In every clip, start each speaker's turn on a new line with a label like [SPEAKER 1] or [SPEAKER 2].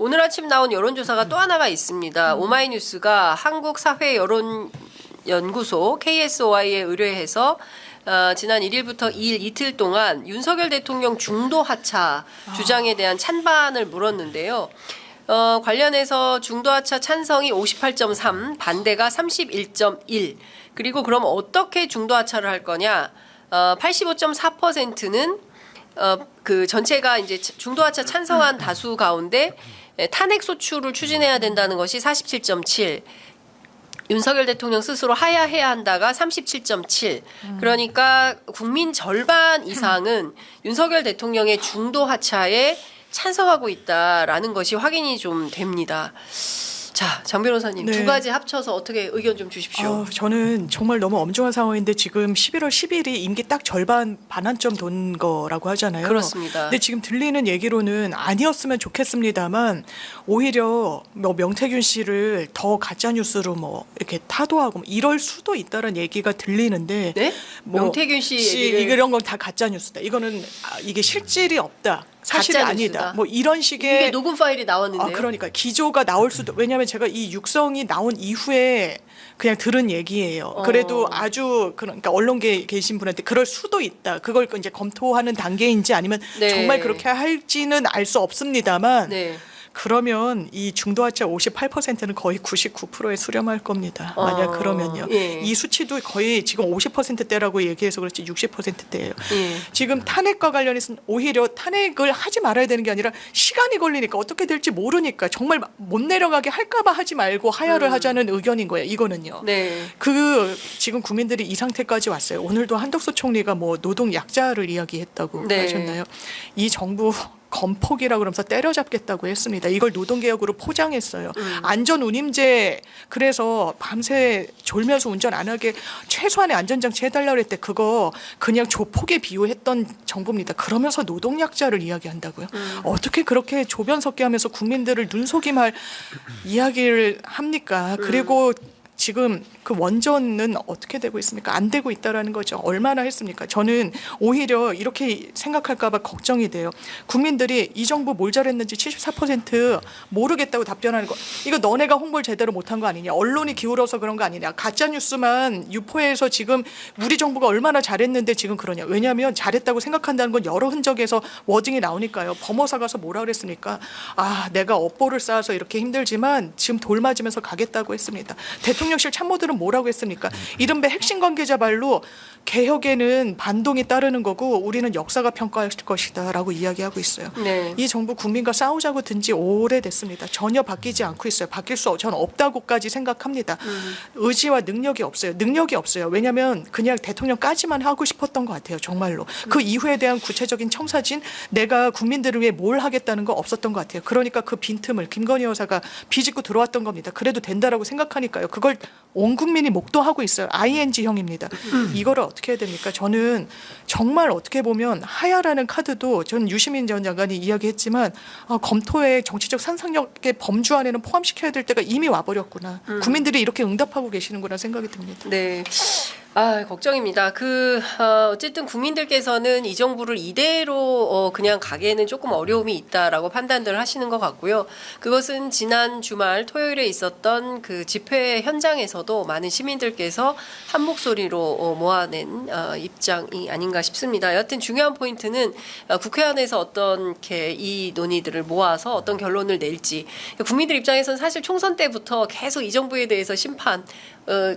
[SPEAKER 1] 오늘 아침 나온 여론조사가 또 하나가 있습니다. 오마이뉴스가 한국사회여론연구소 KSOI에 의뢰해서 지난 1일부터 2일 이틀 동안 윤석열 대통령 중도 하차 주장에 대한 찬반을 물었는데요. 관련해서 중도 하차 찬성이 58.3, 반대가 31.1. 그리고 그럼 어떻게 중도 하차를 할 거냐? 85.4%는 그 전체가 이제 중도 하차 찬성한 다수 가운데 탄핵 소추를 추진해야 된다는 것이 47.7. 윤석열 대통령 스스로 하야해야 한다가 37.7. 그러니까 국민 절반 이상은 윤석열 대통령의 중도 하차에 찬성하고 있다라는 것이 확인이 좀 됩니다. 자, 장 변호사님
[SPEAKER 2] 네.
[SPEAKER 1] 두 가지 합쳐서 어떻게 의견 좀 주십시오.
[SPEAKER 2] 저는 정말 너무 엄중한 상황인데 지금 11월 10일이 임기 딱 절반 반환점 돈 거라고 하잖아요.
[SPEAKER 1] 그렇습니다.
[SPEAKER 2] 근데 지금 들리는 얘기로는 아니었으면 좋겠습니다만 오히려 뭐 명태균 씨를 더 가짜 뉴스로 뭐 이렇게 타도하고 뭐 이럴 수도 있다는 얘기가 들리는데
[SPEAKER 1] 네? 명태균 씨 얘기를
[SPEAKER 2] 이런 건 다 가짜 뉴스다. 이거는 이게 실질이 없다. 사실이
[SPEAKER 1] 가짜
[SPEAKER 2] 아니다.
[SPEAKER 1] 뉴스다.
[SPEAKER 2] 뭐 이런 식의
[SPEAKER 1] 이게 녹음 파일이 나왔는데요.
[SPEAKER 2] 그러니까 기조가 나올 수도. 왜냐하면 제가 이 육성이 나온 이후에 그냥 들은 얘기예요. 그래도 아주 그러니까 언론계에 계신 분한테 그럴 수도 있다. 그걸 이제 검토하는 단계인지 아니면
[SPEAKER 1] 네.
[SPEAKER 2] 정말 그렇게 할지는 알 수 없습니다만.
[SPEAKER 1] 네.
[SPEAKER 2] 그러면 이 중도하차 58%는 거의 99%에 수렴할 겁니다. 만약 그러면요.
[SPEAKER 1] 예.
[SPEAKER 2] 이 수치도 거의 지금 50%대라고 얘기해서 그렇지 60%대예요.
[SPEAKER 1] 예.
[SPEAKER 2] 지금 탄핵과 관련해서는 오히려 탄핵을 하지 말아야 되는 게 아니라 시간이 걸리니까 어떻게 될지 모르니까 정말 못 내려가게 할까 봐 하지 말고 하야를 하자는 의견인 거예요. 이거는요.
[SPEAKER 1] 네.
[SPEAKER 2] 지금 국민들이 이 상태까지 왔어요. 오늘도 한덕수 총리가 뭐 노동 약자를 이야기했다고
[SPEAKER 1] 네.
[SPEAKER 2] 하셨나요? 이 정부 건폭이라고 그러면서 때려잡겠다고 했습니다. 이걸 노동개혁으로 포장했어요. 안전운임제 그래서 밤새 졸면서 운전 안 하게 최소한의 안전장치 해달라고 했대. 그거 그냥 조폭에 비유했던 정부입니다. 그러면서 노동약자를 이야기한다고요. 어떻게 그렇게 조변 섞게 하면서 국민들을 눈속임할 이야기를 합니까? 그리고 지금 그 원전은 어떻게 되고 있습니까? 안 되고 있다라는 거죠. 얼마나 했습니까? 저는 오히려 이렇게 생각할까 봐 걱정이 돼요. 국민들이 이 정부 뭘 잘했는지 74% 모르겠다고 답변하는 거. 이거 너네가 홍보를 제대로 못한 거 아니냐. 언론이 기울어서 그런 거 아니냐. 가짜 뉴스만 유포해서 지금 우리 정부가 얼마나 잘했는데 지금 그러냐. 왜냐하면 잘했다고 생각한다는 건 여러 흔적에서 워딩이 나오니까요. 범어사 가서 뭐라 그랬습니까? 내가 업보를 쌓아서 이렇게 힘들지만 지금 돌 맞으면서 가겠다고 했습니다. 대통령실 참모들은 뭐라고 했습니까? 이른바 핵심 관계자 말로 개혁에는 반동이 따르는 거고 우리는 역사가 평가할 것이다라고 이야기하고 있어요.
[SPEAKER 1] 네.
[SPEAKER 2] 이 정부 국민과 싸우자고 든 지 오래됐습니다. 전혀 바뀌지 않고 있어요. 바뀔 수 저는 없다고까지 생각합니다. 의지와 능력이 없어요. 능력이 없어요. 왜냐하면 그냥 대통령까지만 하고 싶었던 것 같아요. 정말로. 그 이후에 대한 구체적인 청사진 내가 국민들을 위해 뭘 하겠다는 거 없었던 것 같아요. 그러니까 그 빈틈을 김건희 여사가 비집고 들어왔던 겁니다. 그래도 된다라고 생각하니까요. 그걸 온 국민이 목도하고 있어요. ING형입니다. 이거를 어떻게 해야 됩니까? 저는 정말 어떻게 보면 하야라는 카드도 전 유시민 전 장관이 이야기했지만 검토의 정치적 상상력의 범주 안에는 포함시켜야 될 때가 이미 와버렸구나. 국민들이 이렇게 응답하고 계시는구나 생각이 듭니다.
[SPEAKER 1] 네. 걱정입니다. 어쨌든 국민들께서는 이 정부를 이대로 그냥 가기에는 조금 어려움이 있다라고 판단들 하시는 것 같고요. 그것은 지난 주말 토요일에 있었던 그 집회 현장에서도 많은 시민들께서 한 목소리로 모아낸 입장이 아닌가 싶습니다. 여하튼 중요한 포인트는 국회 안에서 어떻게 이 논의들을 모아서 어떤 결론을 낼지. 국민들 입장에서는 사실 총선 때부터 계속 이 정부에 대해서 심판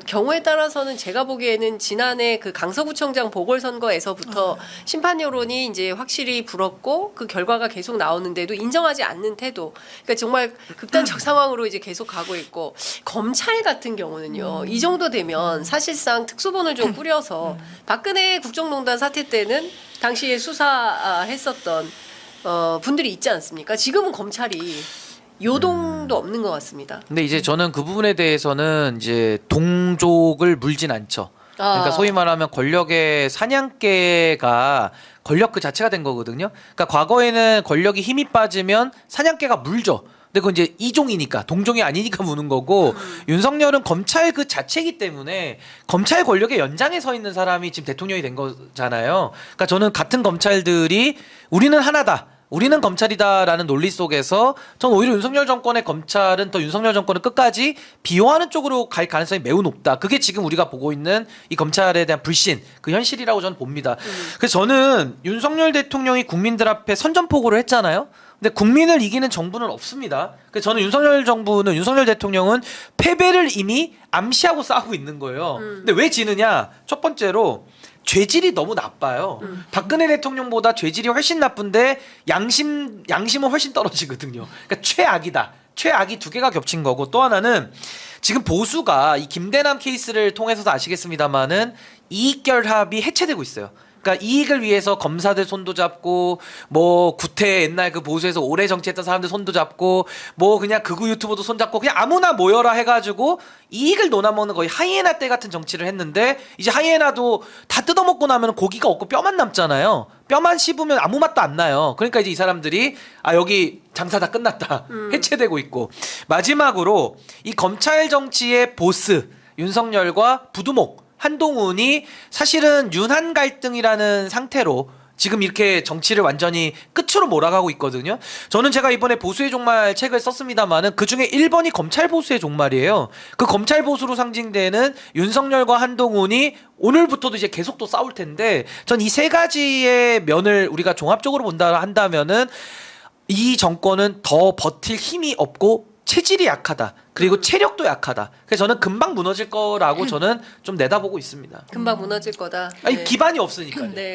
[SPEAKER 1] 경우에 따라서는 제가 보기에는 지난해 그 강서구청장 보궐선거에서부터 심판 여론이 이제 확실히 불었고 그 결과가 계속 나오는데도 인정하지 않는 태도. 그러니까 정말 극단적 상황으로 이제 계속 가고 있고 검찰 같은 경우는요. 이 정도 되면 사실상 특수본을 좀 꾸려서 박근혜 국정농단 사태 때는 당시에 수사했었던 분들이 있지 않습니까? 지금은 검찰이 요동도 없는 것 같습니다.
[SPEAKER 3] 근데 이제 저는 그 부분에 대해서는 이제 동족을 물진 않죠. 그러니까 소위 말하면 권력의 사냥개가 권력 그 자체가 된 거거든요. 그러니까 과거에는 권력이 힘이 빠지면 사냥개가 물죠. 근데 그건 이제 이종이니까 동종이 아니니까 무는 거고 윤석열은 검찰 그 자체이기 때문에 검찰 권력의 연장에 서 있는 사람이 지금 대통령이 된 거잖아요. 그러니까 저는 같은 검찰들이 우리는 하나다. 우리는 검찰이다라는 논리 속에서 전 오히려 윤석열 정권의 검찰은 더 윤석열 정권을 끝까지 비호하는 쪽으로 갈 가능성이 매우 높다. 그게 지금 우리가 보고 있는 이 검찰에 대한 불신, 그 현실이라고 저는 봅니다. 그래서 저는 윤석열 대통령이 국민들 앞에 선전포고를 했잖아요. 근데 국민을 이기는 정부는 없습니다. 그래서 저는 윤석열 대통령은 패배를 이미 암시하고 싸우고 있는 거예요. 근데 왜 지느냐? 첫 번째로 죄질이 너무 나빠요. 박근혜 대통령보다 죄질이 훨씬 나쁜데 양심은 훨씬 떨어지거든요. 그러니까 최악이다. 최악이 두 개가 겹친 거고, 또 하나는 지금 보수가 이 김대남 케이스를 통해서도 아시겠습니다만은 이익결합이 해체되고 있어요. 그러니까 이익을 위해서 검사들 손도 잡고 뭐 구태 옛날 그 보수에서 오래 정치했던 사람들 손도 잡고 뭐 그냥 극우 유튜버도 손 잡고 그냥 아무나 모여라 해가지고 이익을 논아먹는 거의 하이에나 때 같은 정치를 했는데, 이제 하이에나도 다 뜯어먹고 나면 고기가 없고 뼈만 남잖아요. 뼈만 씹으면 아무 맛도 안 나요. 그러니까 이제 이 사람들이 여기 장사 다 끝났다 해체되고 있고, 마지막으로 이 검찰 정치의 보스 윤석열과 부두목 한동훈이 사실은 윤한 갈등이라는 상태로 지금 이렇게 정치를 완전히 끝으로 몰아가고 있거든요. 저는 제가 이번에 보수의 종말 책을 썼습니다만은 그 중에 1번이 검찰 보수의 종말이에요. 그 검찰 보수로 상징되는 윤석열과 한동훈이 오늘부터도 이제 계속 또 싸울 텐데, 전 이 세 가지의 면을 우리가 종합적으로 본다 한다면은 이 정권은 더 버틸 힘이 없고 체질이 약하다. 그리고 체력도 약하다. 그래서 저는 금방 무너질 거라고 저는 좀 내다보고 있습니다.
[SPEAKER 1] 금방 무너질 거다.
[SPEAKER 3] 아니
[SPEAKER 1] 네.
[SPEAKER 3] 기반이 없으니까요.
[SPEAKER 1] 네.